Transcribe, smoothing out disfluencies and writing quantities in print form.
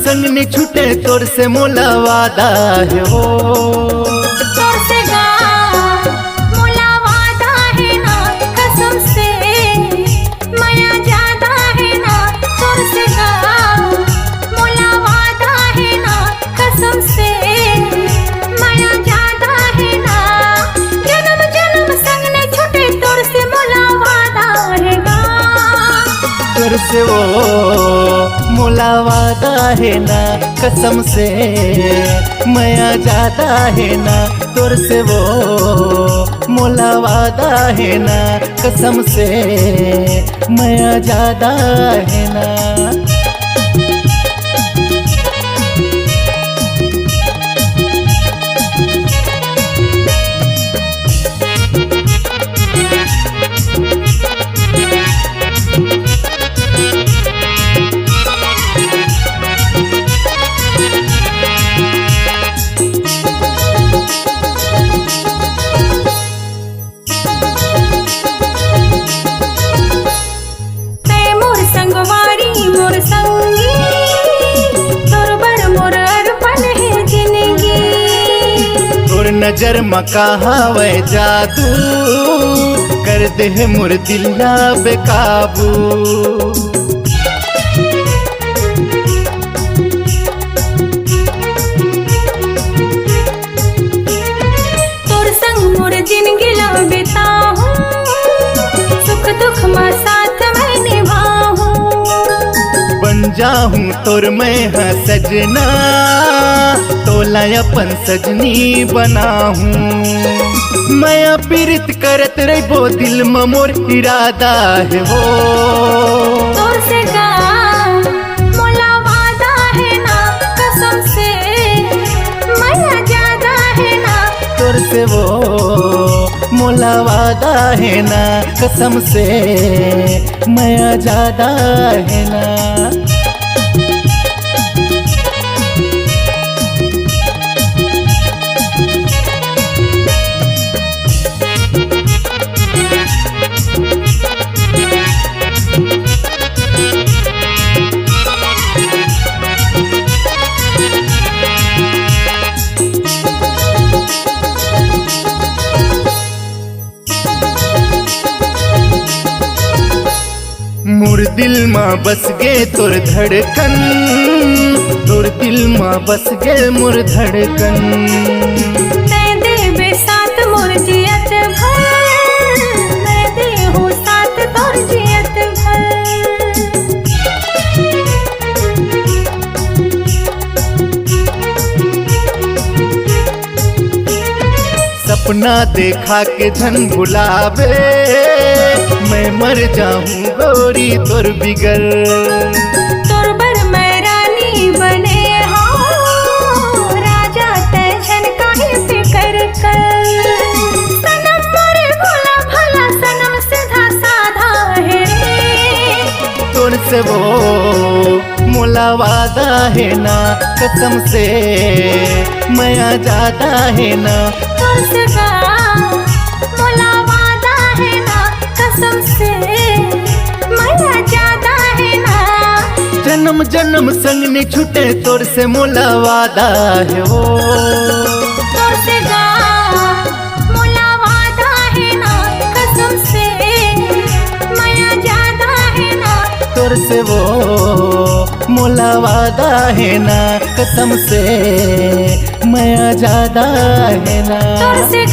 संग ने छूटे तोर से मोला वादा है हो। तोर से मोला वादा है ना कसम से माया ज्यादा है ना। तोर से मोला वादा है ना कसम से माया ज्यादा है ना। जन्म जन्म संग ने छूटे तोर से मोला वादा है ना। तोर से वो मोला वादा है ना कसम से माया ज्यादा है ना। तोर से वो मोला वादा है ना कसम से माया ज्यादा है ना। मोर संगी तोर बर मोर अर्पण है जिंदगी। तोर नजर मका हवे जादू कर दे है मोर दिल ना बेकाबू। तोर संग मोर जिंदगी ला बिताऊं सुख दुख मा साथ मैं निभाऊं। बन जाऊं तोर मैं हाँ सजना तोला अपन सजनी बनाऊं। मैं पीड़ित करत रहो दिल में मोर इरादा है हो। तोर से मोला वादा है ना कसम से माया ज्यादा है ना। तोर से वो मोला वादा है ना कसम से माया ज्यादा है ना। मोर दिल माँ बस गे तोर धड़कन। तोर दिल माँ बस गे मोर धड़कन। मैं देवे साथ मोर जियत भर मैं दे हो साथ तोर जियत भर। सपना देखा के धन भुलावे मैं मर जाऊं गोरी तोर बिगर। तोर बर मैं रानी बने हाँ राजा टेंशन काहे फिकर कर। सनम मोरे भोला भला सनम सीधा साधा है रे। तोर से वो मोला वादा है ना कसम से माया ज्यादा है ना। तोर से मोला वादा है ना कसम से माया ज्यादा है ना। जन्म जन्म संग ने छूटे तोर से मोला वादा है वो। तोर से मोला वादा है ना कसम से माया ज्यादा है ना। तोर से वो मोला वादा है ना कसम से माया ज्यादा है ना। तोर से